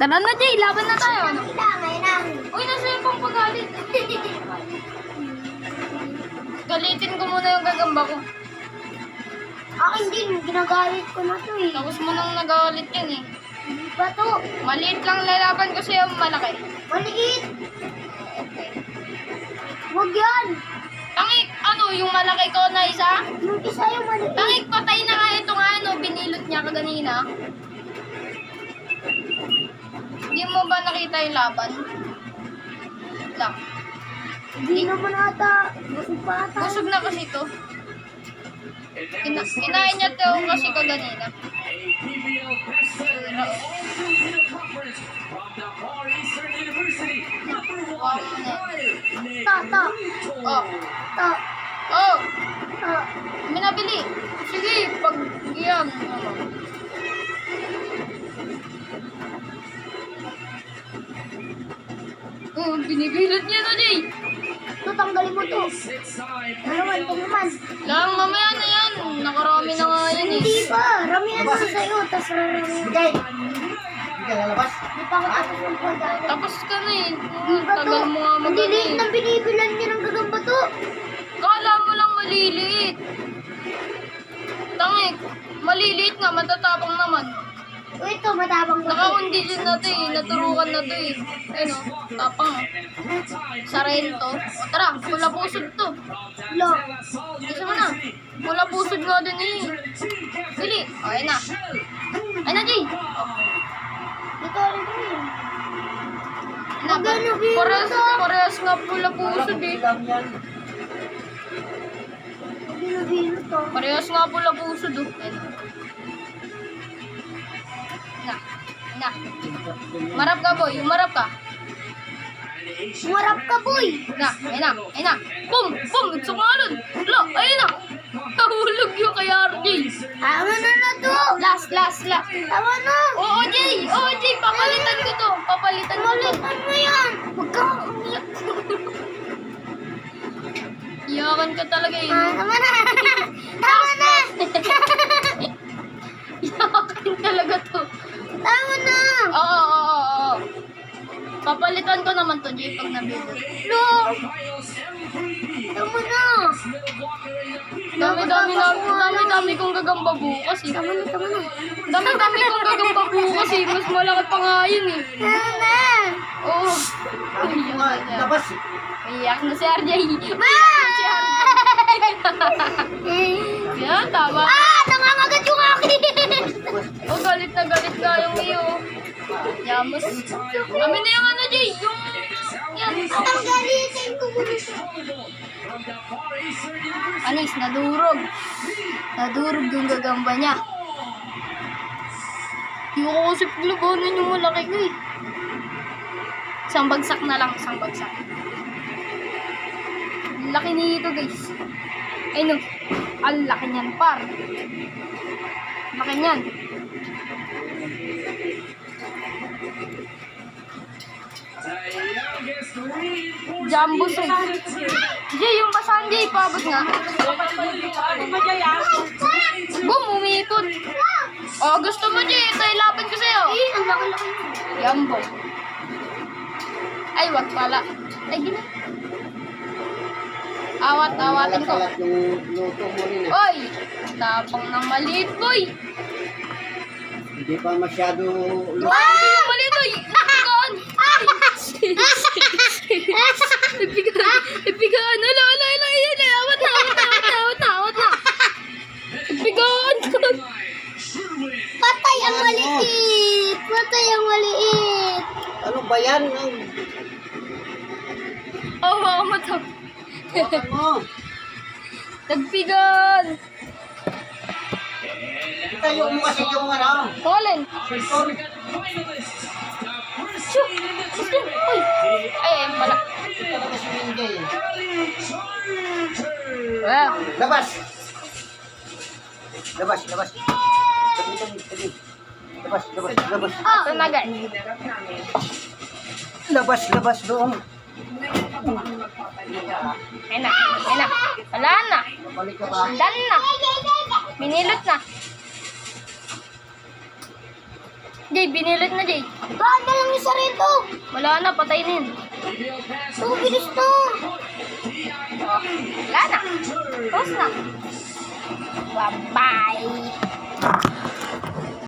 Tara na, Jay. Laban na tayo. Ano? Ngayon na. Uy, nasa yung pang pagalit. Galitin ko muna yung gagamba ko. Akin din, ginagalit ko na to eh. Tapos mo nang nagalit yan eh. Ba to? Maliit lang lalaban ko sa'yo, malaki. Maliit. Huwag yan. Tangik, ano, yung malaki ko na isa? Yung isa yung maliit. Tangik, patay na nga ito nga, ano, binilot niya kaganina. Hindi mo ba nakita yung laban? Lang. Hindi naman ata. Busog pa ata. Busog na kasi ito. Kinain niya ito kasi kaganina. Ta, ta. Oh. Ta. Oh. Ta. May nabili. Sige, pag yan. Oh, binibilot niya na, Jay. Ito, tanggalin mo to. Naman, ito naman. Lang, mamaya na yan. Nakarami na nga yan eh. Hindi pa. Rami na to sa'yo. Tapos rami. Bigay. Hindi ka lalabas. Hindi pa ako tapos yung pagdala. Tapos ka na eh. Hindi ba to? Tagal mo nga Hindi liit magaling. na binibilan niya ng gagamba to. Kala mo lang maliliit. Tangik, maliliit nga, matatapang naman. O ito, matabang ko. Naka-condition na to eh, naturukan na to eh. Ano, tapang. Sarento. O tara, pula pusod to. Lo. Isa mo na. Pula pusod nga din eh. Bili. O, ayun na. Ayun na, Jay. Ito, ito yun. Ayun na. Parehas nga pula pusod eh. Binabino to. Parehas nga pula pusod oh. Ayun. Na. Na. Marap ka, boy. Umarap ka. Marap ka, boy. Na. Ayun na. Ayun na. Boom! Boom! Sumalon! Lo! Ayun na! Nahulog yung kay RJ. Tama na to. Last. Tama na. Oo, Jay! Oo, Jay! Papalitan ko to. Papalitan ko to. Malitan mo yan. Huwag kang umiyak. Iyakan ka talaga eh. Tama na. Tama na. Iyakan talaga to. Tama na. Oo. Papalitan ko naman to, Jay, pag nabili. Lo. Tama na. Dami kong gagamba bukas eh. Tama na. Dami kong gagamba bukas eh. Mas malaki pa nga yun eh. Tama na. Oo. Labas. Iyak na si RJ. Ma! Si RJ. Yan, tama. Nangangagat yung akin. Oh, galit na yung iyo. Yamos. Kami na yung ano, Jay. Yung... Yan. Ang galitin ko muna siya. Anis, nadurog. Nadurog yung gagamba niya. Hindi ko kasi paglabanan yung malaki ko eh. Isang bagsak na lang, isang bagsak. Laki nito guys. Ay no, ang laki niyan par. Laki niyan. Jumbo size. Jay, yung basahan Jay, paabot nga. Boom, umipot. Oh, gusto mo Jay, ito ilaban ko sa'yo. Ang laki-laki. Jumbo. Ay, wag pala. Ay, gina. Awatin ko. Kalat yung luto mo rin. Oy! Tapang ng maliit, boy! Hindi pa masyado luto. Wow! Maliit, oy! Ipigaan! Ipigaan! Ala! Awat na! Ipigaan! Patay ang maliit. Ano ba yan? Oh, mga mata. Hawakan mo. Nagpigan! Itayo mo kasi yung ano. Colin! Cellphone. Shoo! Uy! Ay, ayun pala. Ito talaga si Minjay. Wow! Labas. Tabi. Labas. Ito na guys. Labas doon. Ayun na. Wala na. Balik ka ba? Dan na. Binilot na. Jay, binilot na Jay. Banda Wala na, patay na yun. So, bilis to. Wala na. Tapos na. Bye-bye.